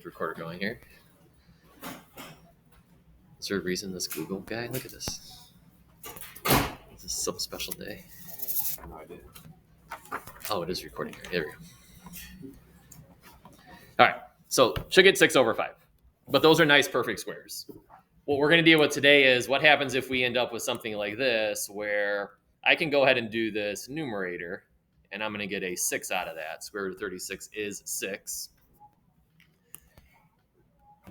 the recorder going here. Is there a reason this Google guy? Look at this. Is this some special day? No idea. Oh, it is recording here. There we go. All right. So should get 6 over 5. But those are nice perfect squares. What we're going to deal with today is what happens if we end up with something like this, where I can go ahead and do this numerator, and I'm going to get a 6 out of that. Square root of 36 is 6.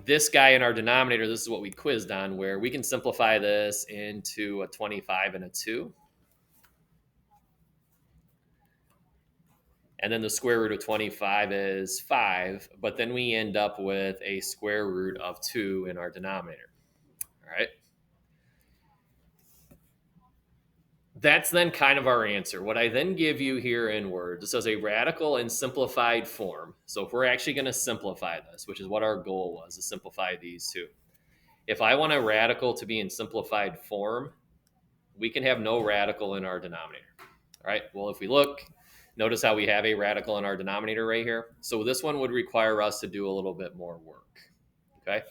This guy in our denominator, this is what we quizzed on, where we can simplify this into a 25 and a 2. And then the square root of 25 is 5, but then we end up with a square root of 2 in our denominator. All right. That's then kind of our answer. What I then give you here in words, this is a radical and simplified form. So if we're actually going to simplify this, which is what our goal was, to simplify these two. If I want a radical to be in simplified form, we can have no radical in our denominator. All right. Well, if we look, notice how we have a radical in our denominator right here. So this one would require us to do a little bit more work. Okay.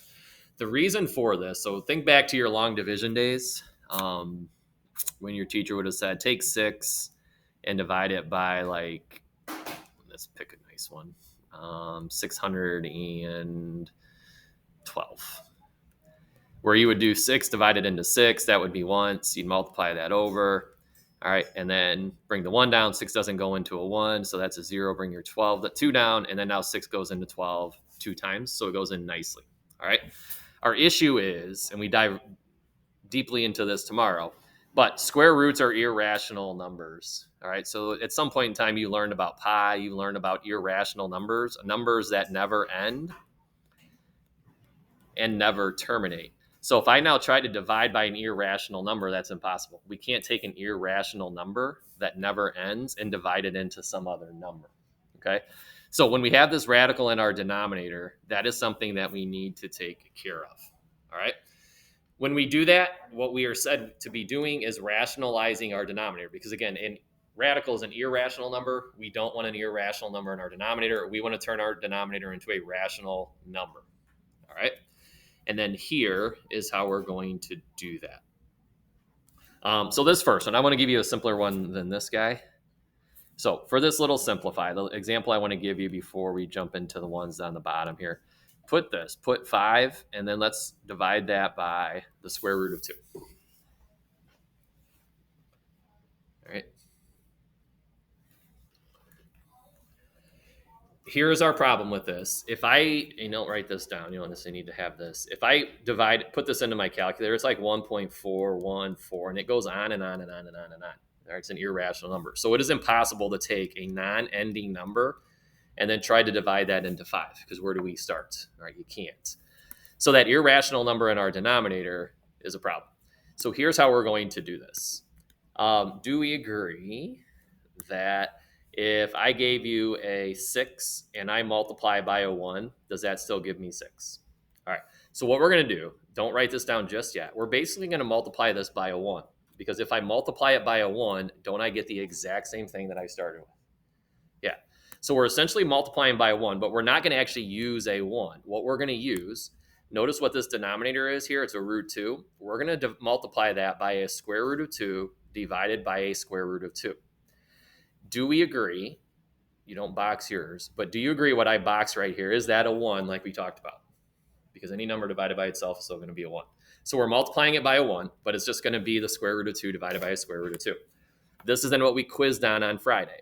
The reason for this, so think back to your long division days. When your teacher would have said, take 6 and divide it by, like, let's pick a nice one, 612. Where you would do 6 divided into 6, that would be once. You'd multiply that over. All right, and then bring the 1 down. 6 doesn't go into a 1, so that's a 0. Bring your 2 down, and then now 6 goes into 12 2 times, so it goes in nicely. All right, our issue is, and we dive deeply into this tomorrow, but square roots are irrational numbers. All right. So at some point in time, you learned about pi, you learned about irrational numbers, numbers that never end and never terminate. So if I now try to divide by an irrational number, that's impossible. We can't take an irrational number that never ends and divide it into some other number. Okay. So when we have this radical in our denominator, that is something that we need to take care of. All right. When we do that, what we are said to be doing is rationalizing our denominator, because again, in radical is an irrational number. We don't want an irrational number in our denominator. We want to turn our denominator into a rational number. All right. And then here is how we're going to do that. So this first one, I want to give you a simpler one than this guy. So for this little simplify, the example I want to give you before we jump into the ones on the bottom here, put 5, and then let's divide that by the square root of 2. All right. Here's our problem with this. If I don't write this down, you don't necessarily need to have this. If I put this into my calculator, it's like 1.414, and it goes on and on and on and on and on. All right, it's an irrational number. So it is impossible to take a non-ending number and then try to divide that into 5, because where do we start? All right, you can't. So that irrational number in our denominator is a problem. So here's how we're going to do this. Do we agree that if I gave you a 6 and I multiply by a 1, does that still give me 6? All right, so what we're going to do, don't write this down just yet. We're basically going to multiply this by a 1, because if I multiply it by a 1, don't I get the exact same thing that I started with? Yeah. So we're essentially multiplying by 1, but we're not going to actually use a 1. What we're going to use, notice what this denominator is here. It's a root 2. We're going to multiply that by a square root of 2 divided by a square root of 2. Do we agree? You don't box yours, but do you agree what I box right here? Is that a 1 like we talked about? Because any number divided by itself is still going to be a 1. So we're multiplying it by a 1, but it's just going to be the square root of 2 divided by a square root of 2. This is then what we quizzed on Friday.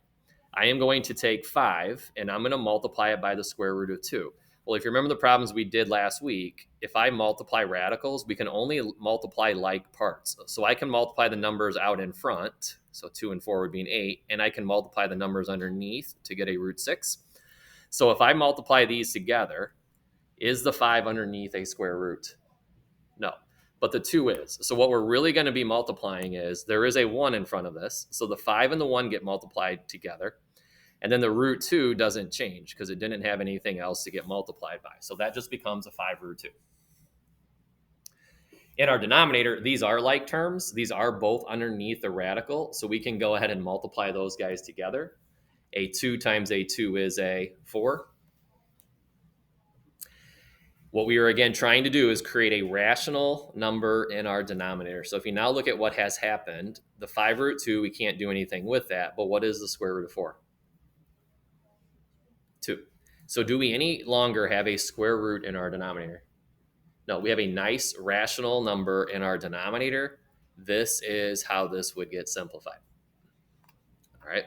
I am going to take 5 and I'm going to multiply it by the square root of 2. Well, if you remember the problems we did last week, if I multiply radicals, we can only multiply like parts. So I can multiply the numbers out in front. So 2 and 4 would be an 8. And I can multiply the numbers underneath to get a root 6. So if I multiply these together, is the 5 underneath a square root? No. But the 2 is. So what we're really going to be multiplying is there is a 1 in front of this. So the 5 and the 1 get multiplied together. And then the root 2 doesn't change because it didn't have anything else to get multiplied by. So that just becomes a 5 root 2. In our denominator, these are like terms. These are both underneath the radical. So we can go ahead and multiply those guys together. A 2 times a 2 is a 4. What we are again trying to do is create a rational number in our denominator. So if you now look at what has happened, the 5 root 2, we can't do anything with that. But what is the square root of 4? 2. So do we any longer have a square root in our denominator? No, we have a nice rational number in our denominator. This is how this would get simplified. All right.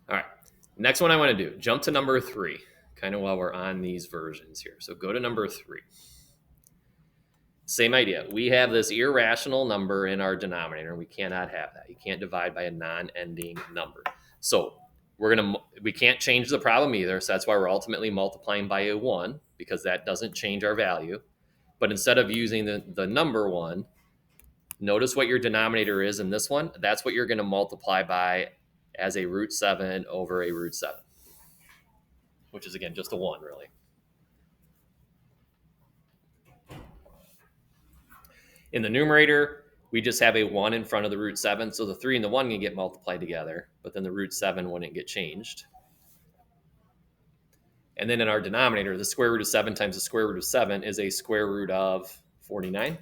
All right. Next one I want to do, jump to number 3, kind of while we're on these versions here. So go to number 3. Same idea. We have this irrational number in our denominator. We cannot have that. You can't divide by a non-ending number. So we can't change the problem either. So that's why we're ultimately multiplying by a 1, because that doesn't change our value. But instead of using the number 1, notice what your denominator is in this one. That's what you're going to multiply by as a root 7 over a root 7, which is, again, just a 1, really. In the numerator, we just have a 1 in front of the root 7, so the 3 and the 1 can get multiplied together, but then the root 7 wouldn't get changed. And then in our denominator, the square root of 7 times the square root of 7 is a square root of 49.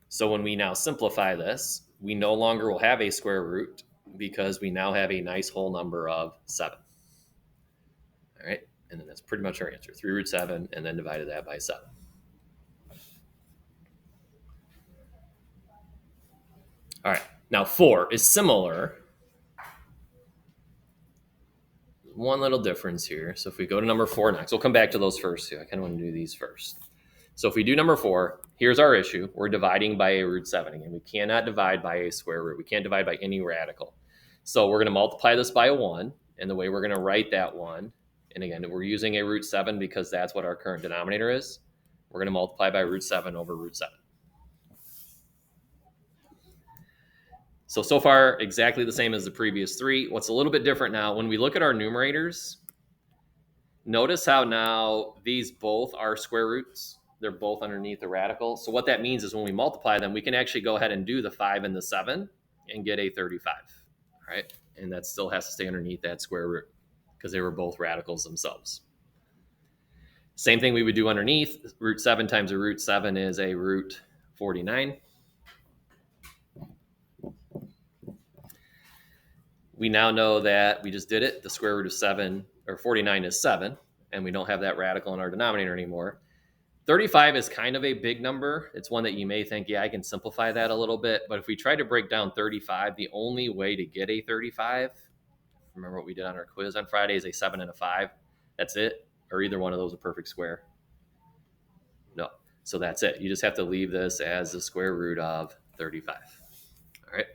So when we now simplify this, we no longer will have a square root because we now have a nice whole number of 7. All right, and then that's pretty much our answer, 3 root 7, and then divided that by 7. All right, now 4 is similar. One little difference here. So if we go to number 4 next, we'll come back to those first two. I kind of want to do these first. So if we do number 4, here's our issue. We're dividing by a root 7 again. We cannot divide by a square root. We can't divide by any radical. So we're going to multiply this by a 1, and the way we're going to write that 1, and again, we're using a root 7 because that's what our current denominator is. We're going to multiply by root 7 over root 7. So far, exactly the same as the previous 3. What's a little bit different now, when we look at our numerators, notice how now these both are square roots. They're both underneath the radical. So what that means is when we multiply them, we can actually go ahead and do the 5 and the 7 and get a 35, right? And that still has to stay underneath that square root because they were both radicals themselves. Same thing we would do underneath. Root 7 times a root 7 is a root 49. We now know that we just did it. The square root of 7 or 49 is 7, and we don't have that radical in our denominator anymore. 35 is kind of a big number. It's one that you may think, yeah, I can simplify that a little bit. But if we try to break down 35, the only way to get a 35, remember what we did on our quiz on Friday, is a 7 and a 5. That's it. Or either one of those a perfect square. No. So that's it. You just have to leave this as the square root of 35. All right.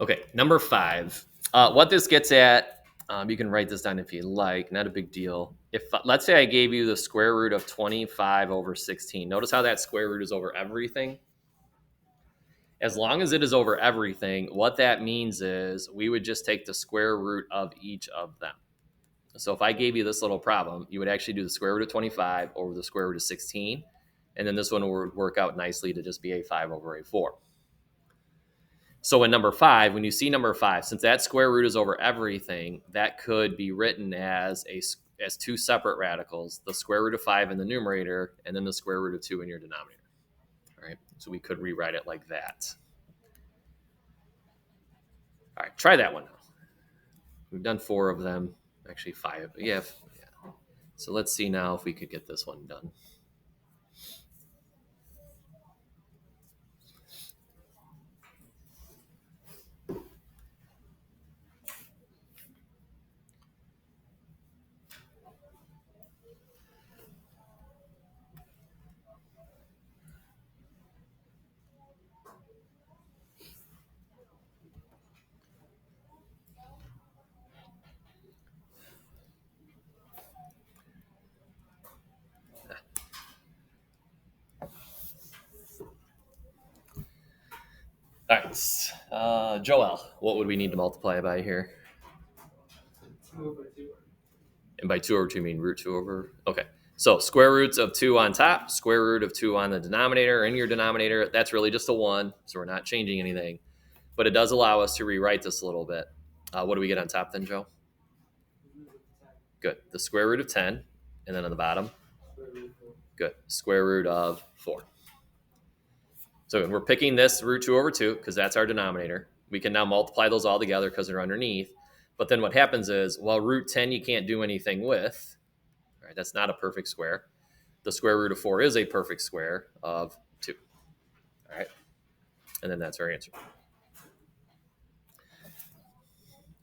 Okay, number 5. What this gets at, you can write this down if you like, not a big deal. If let's say I gave you the square root of 25 over 16. Notice how that square root is over everything? As long as it is over everything, what that means is we would just take the square root of each of them. So if I gave you this little problem, you would actually do the square root of 25 over the square root of 16, and then this one would work out nicely to just be a 5 over a 4. So in number 5, when you see number 5, since that square root is over everything, that could be written as two separate radicals, the square root of 5 in the numerator, and then the square root of 2 in your denominator. All right, so we could rewrite it like that. All right, try that one now. We've done 4 of them, actually 5. Yeah. So let's see now if we could get this one done. All right, Joel, what would we need to multiply by here? 2 over 2. And by 2 over 2 mean root 2 over? Okay. So square roots of 2 on top, square root of 2 on the denominator. In your denominator, that's really just a 1, so we're not changing anything. But it does allow us to rewrite this a little bit. What do we get on top then, Joe? Good. The square root of 10. And then on the bottom? Good. Square root of 4. So we're picking this root 2 over 2 because that's our denominator. We can now multiply those all together because they're underneath. But then what happens is, well, root 10 you can't do anything with. All right, that's not a perfect square. The square root of 4 is a perfect square of 2. All right. And then that's our answer.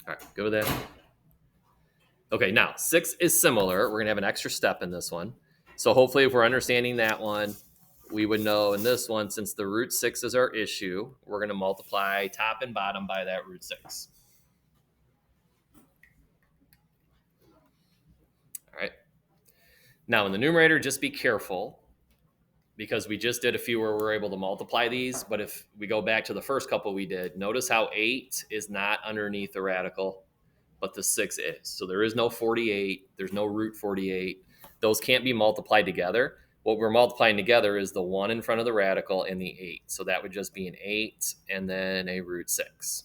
All right, go with that. Okay, now 6 is similar. We're going to have an extra step in this one. So hopefully if we're understanding that one, we would know in this one, since the root 6 is our issue, we're going to multiply top and bottom by that root 6. All right. Now in the numerator, just be careful because we just did a few where we're able to multiply these. But if we go back to the first couple we did, notice how 8 is not underneath the radical, but the 6 is. So there is no 48. There's no root 48. Those can't be multiplied together. What we're multiplying together is the 1 in front of the radical and the 8. So that would just be an 8 and then a root 6.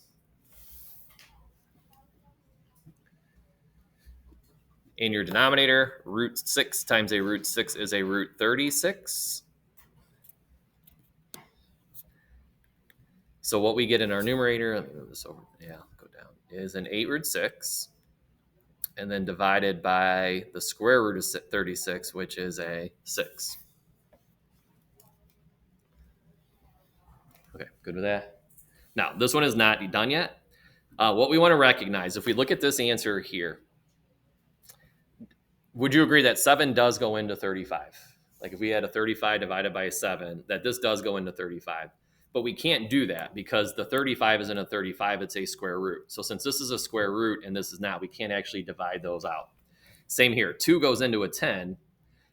In your denominator, root 6 times a root 6 is a root 36. So what we get in our numerator, let me move this over. Yeah, go down, is an 8 root 6. And then divided by the square root of 36, which is a 6. Okay, good with that. Now, this one is not done yet. What we want to recognize, if we look at this answer here, would you agree that 7 does go into 35? Like if we had a 35 divided by a 7, that this does go into 35. But we can't do that because the 35 isn't a 35, it's a square root. So since this is a square root and this is not, we can't actually divide those out. Same here, 2 goes into a 10,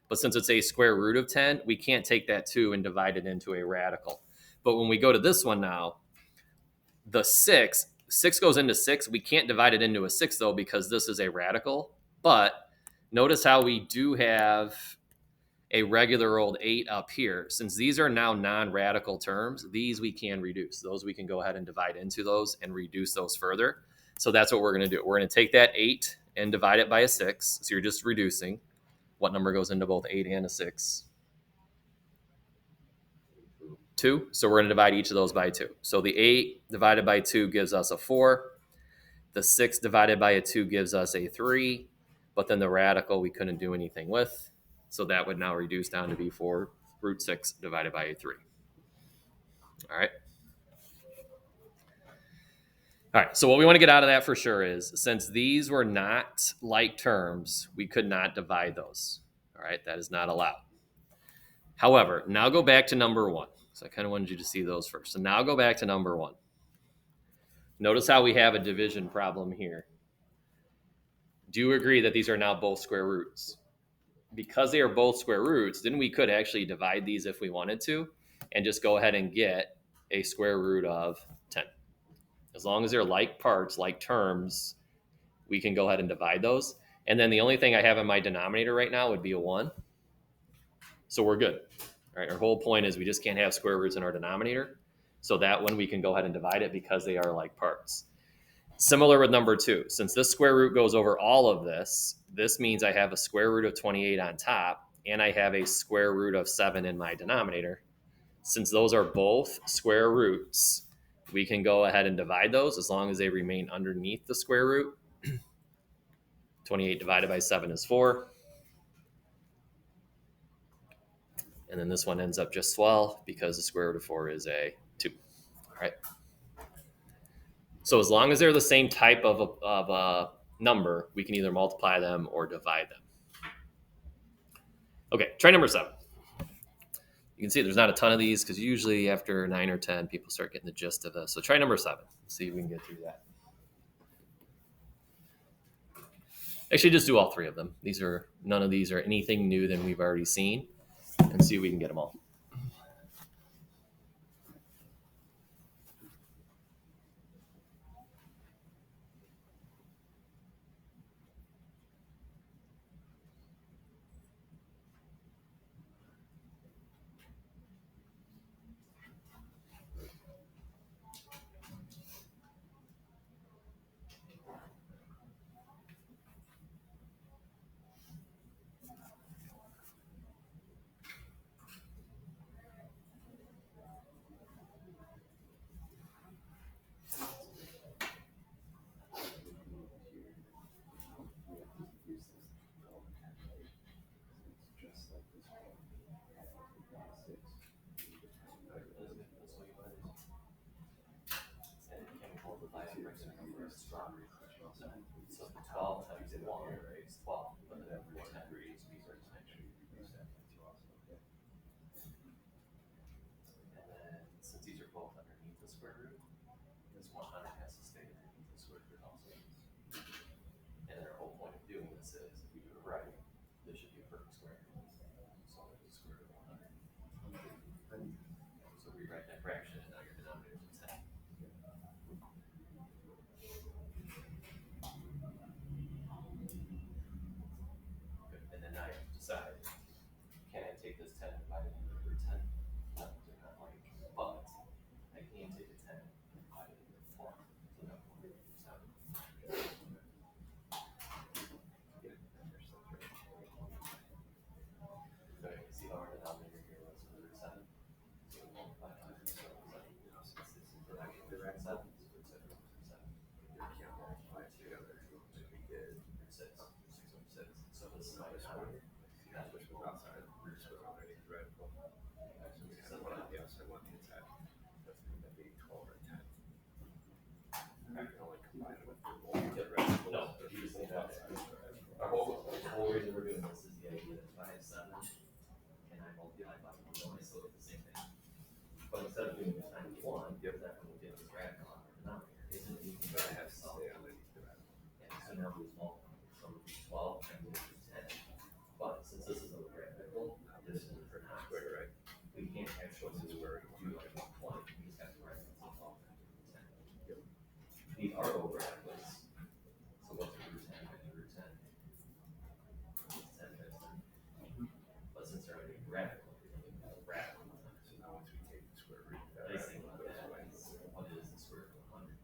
but since it's a square root of 10, we can't take that 2 and divide it into a radical. But when we go to this one now, the 6 goes into 6. We can't divide it into a 6 though because this is a radical. But notice how we do have a regular old 8 up here. Since these are now non-radical terms, these we can reduce. Those we can go ahead and divide into those and reduce those further. So that's what we're going to do. We're going to take that 8 and divide it by a 6. So you're just reducing. What number goes into both 8 and a 6? 2. So we're going to divide each of those by 2. So the 8 divided by 2 gives us a 4. The 6 divided by a 2 gives us a 3. But then the radical we couldn't do anything with. So that would now reduce down to be 4 root 6 divided by a 3. All right. All right. So what we want to get out of that for sure is since these were not like terms, we could not divide those. All right. That is not allowed. However, now go back to number 1. So I kind of wanted you to see those first. So now go back to number 1. Notice how we have a division problem here. Do you agree that these are now both square roots? Because they are both square roots, then we could actually divide these if we wanted to and just go ahead and get a square root of 10. As long as they're like parts, like terms, we can go ahead and divide those. And then the only thing I have in my denominator right now would be a 1. So we're good. All right, our whole point is we just can't have square roots in our denominator. So that one we can go ahead and divide it because they are like parts. Similar with number 2. Since this square root goes over all of this, this means I have a square root of 28 on top, and I have a square root of 7 in my denominator. Since those are both square roots, we can go ahead and divide those as long as they remain underneath the square root. 28 divided by 7 is 4. And then this one ends up just 12 because the square root of 4 is a 2. All right. So as long as they're the same type of a number, we can either multiply them or divide them. Okay, try number 7. You can see there's not a ton of these because usually after 9 or 10, people start getting the gist of this. So try number 7. Let's see if we can get through that. Actually, just do all 3 of them. None of these are anything new than we've already seen, and see if we can get them all. So 12 times 1 is 12, but then root 10 degrees is root 10. And then since these are both underneath the square root, this 100 has to stay underneath the square root also. And our whole point of doing this is, if we do it right, this should be a perfect square. So there's a square root of 100. So rewrite that fraction, and now your denominator is 10. Good. And then now you have to decide, can I take this 10 divided into root 10? No, they're not like, but I can take a 10 and divide it into 4. So that will be 7. So you can see how our denominator here was root 7. So we multiply by 7. So actually, root 7 is root 7 root 7. Root 6. 6 over 6. So this is minus 1. That's which was outside of root 7. No, you just think that. Our whole reason we're doing this is the idea that if I have 7 and I multiply by 1, I still get the same thing. But instead of doing this times 1, because that will give us radical on our denominator, isn't it? You can have solve. And so now we multiply. So 12 times 10. But since this is a radical, this is not square, right? We can't actually do like 120. We just have to write it as 12 times 10. These are over radicals. So what's root 10 times root 10? It's 10 times 10. But since they're already radical, we're going to have a radical 100. So now once we take the square root, nice thing about that is, what is the square root of 100?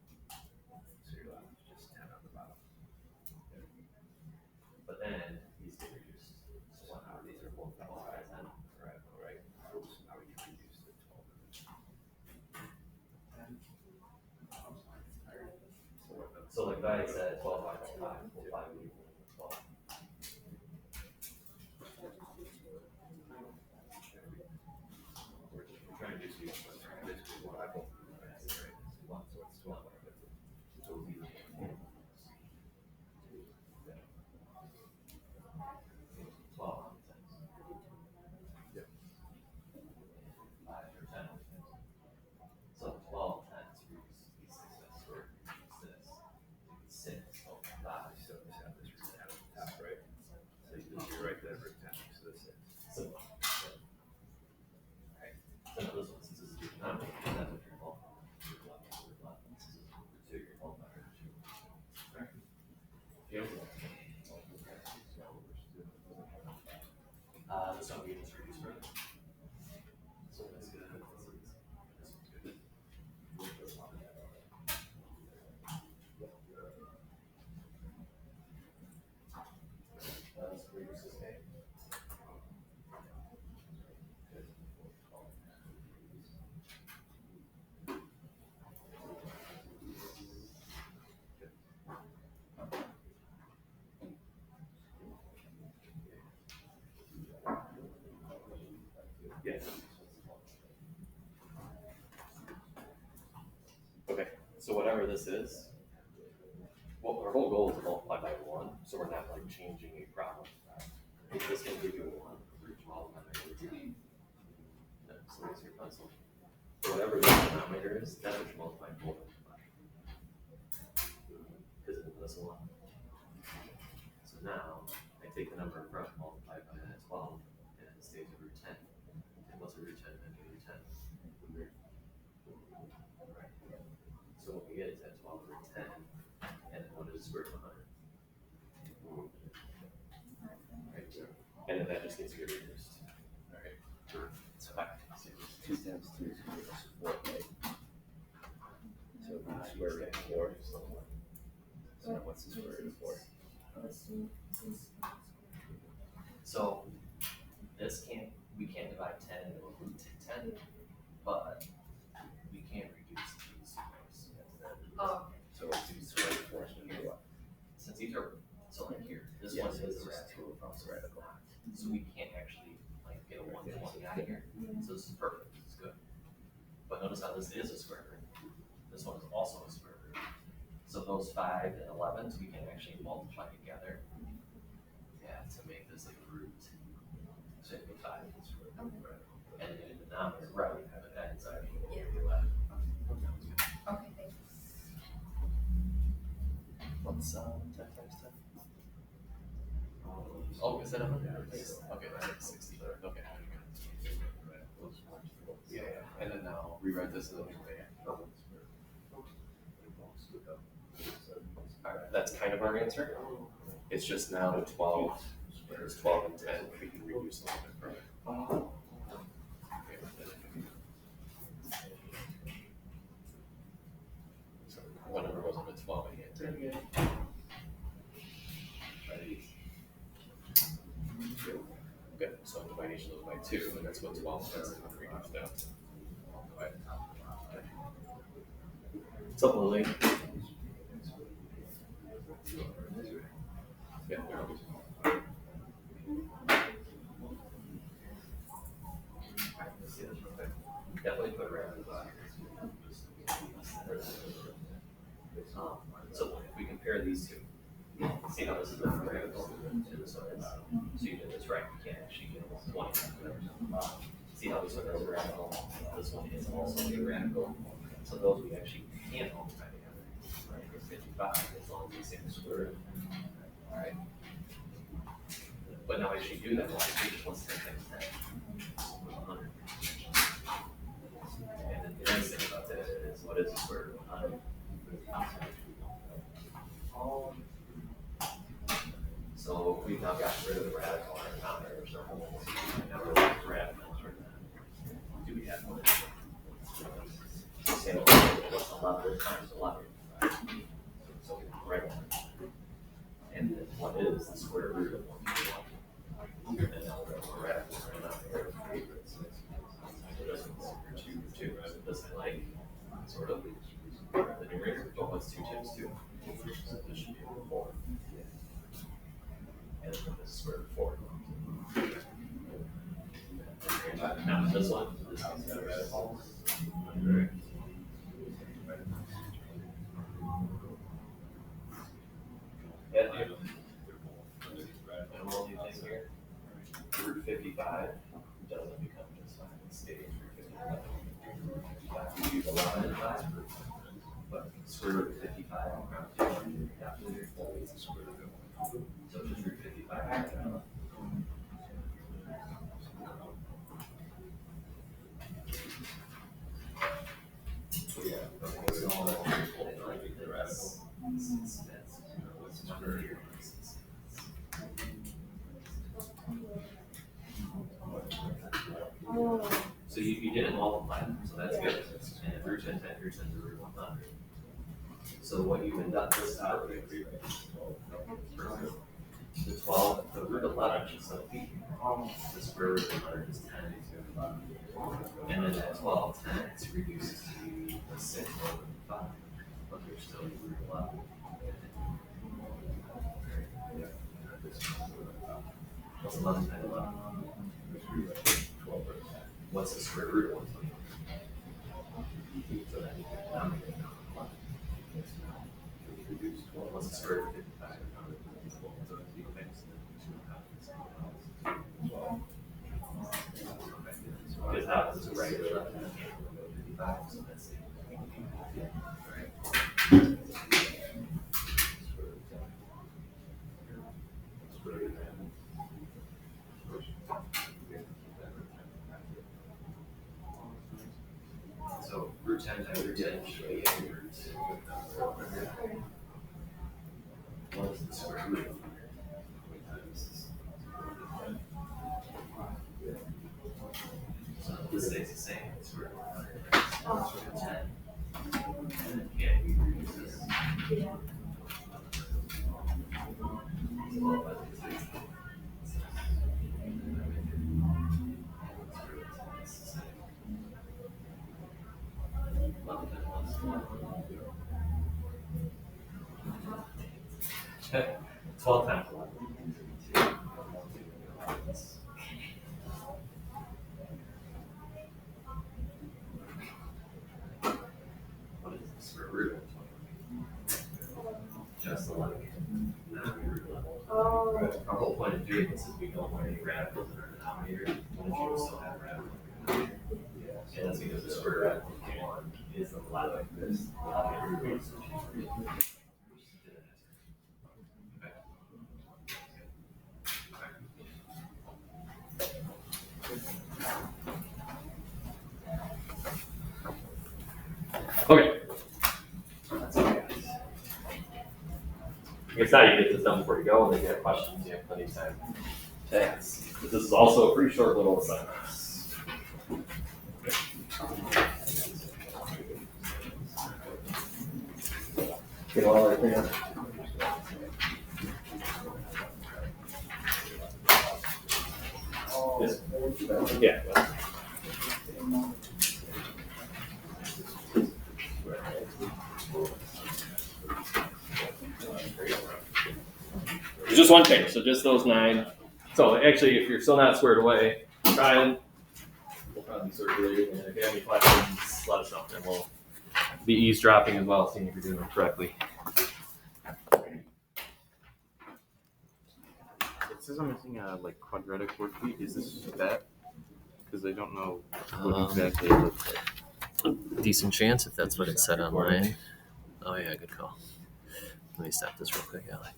So you're left with just 10 on the bottom. But then these get reduced. So now these are both 12 by 10. Radical, right? So now we can reduce the 12. So like I said, 12 by 5, we'll 5 will equal 12. We're trying to do some basically what I both do, right? So it's 12. So we 12 on the 10s. Yep. 5 or 10 on the 10s. So 12 times reduce these 6 squared reduce this. 6 over 5. So we have this root 10 on the top, right? So you write that root 10 next to the 6. So, right. So now this one, since this is your denominator, that's what you're multiplying. Root 11. This is root 2, you're multiplying root 2. Right. This one we just reduce further. So that's good. This one's good. Let's reduce this A. Yes. Okay, so whatever this is, well, our whole goal is to multiply by 1, so we're not like changing a problem. Is this going to give you a 1 for each multiply by 2? No, so where's your pencil? So whatever the denominator is, that's what you multiply 4 by. Because it's this 1. So now, I take the number in front, multiply by that 12, and it stays a root 10. And what's a root 10 and a root 10? Right. So what we get is that 12 root 10, and then what is the square root of 100? Right. And then that just gets reduced. All right. So 2 times 2 is going to give us 4, right? So the square root of 4. So now what's the square root of 4? So this we can't divide 10 into root 10, but we can reduce these things. So what's the square root of 4 is going to be what? Since these are, so like here, this Yeah, one so is it's a just radical. 2 across the radical. So we can't actually like get a 120 out of here. So this is perfect. This is good. But notice how this is a square root. This one is also a square root. So those 5 and 11s we can actually multiply together. Yeah, to make this a root. So it'd be 5. And then the denominator, right, we have it inside. Yeah. 11. Okay, thank you. What's 10 times 10? Oh, is that 100? Okay, that's 60. Okay. Yeah, and then now rewrite this in a new way. Alright, that's kind of our answer. It's just now 12. There's 12 and 10. We can reduce a little bit further. So what number goes into 12 again? Good, so I'm dividing each of those by 2, and that's what 12 is reduced down to. What's up, Lily? Yeah, there we go. Definitely put around the body. So if we compare these two, see how this is not radical to this one is. So you did this right, you can't actually get 20. See how this one is radical, this one is also radical. So those we actually can multiply together. Right, for 55, as long as we say the square root. Alright. But now I actually do that, what's 10 times 10? 100. And then the next thing about that is, what is the square root of 100? So we've now gotten rid of the radical in our denominator, so now we're left with radicals right now. Do we have one? Say, what's 11 times 11? Right? So we write one. And then what is the square root of 1? And now we're going to radicals right now. So this one's 2, so this is like sort of the numerator, but what's 2 times 2? So this should be 4. And then this is square root of 4. Now this one, this one's got a radical. Yeah, dude. And what do you think here? Root 55 doesn't become just 5, it stays root 55. You use 11 and 5, but square root of 55 so just root 55. So you didn't multiply them, so that's good. And if root 10 times root 10 is root 100. So what you've been done this time, the 12, the root 11 is so the square root of 100 is 10. And then that 12 10 reduces to the 6 over 5, but there's still root 11. What's 11 times 11? What's the square root of 120? So that what's the square root of 55? Because that was a regular 55, so that's so root 10 times root 10 should be a root. What is the square root of 100? So this stays the same. It's square root of 100. It's 10. And then yeah, we reduce this. Okay, 12 times 11. What is the square root of 20? energy, and this is we don't want any radicals in our denominator, but if you still have radicals. And that's because the square root of 1 is a lot like this. Okay. That's all I got. I guess now you get this done before you go, and if you have questions, you have plenty of time to ask. But this is also a pretty short little assignment. Get all that there. Yeah. There's just one thing, so just those 9. So actually, if you're still not squared away, try and we'll probably be circulating. And if you have any questions, let us know, and we'll be eavesdropping as well, seeing if you're doing it correctly. It says I'm missing a quadratic worksheet. Is this that? Because I don't know what exactly it looks like. Decent chance if that's what it said online. Oh yeah, good call. Let me stop this real quick, Allie.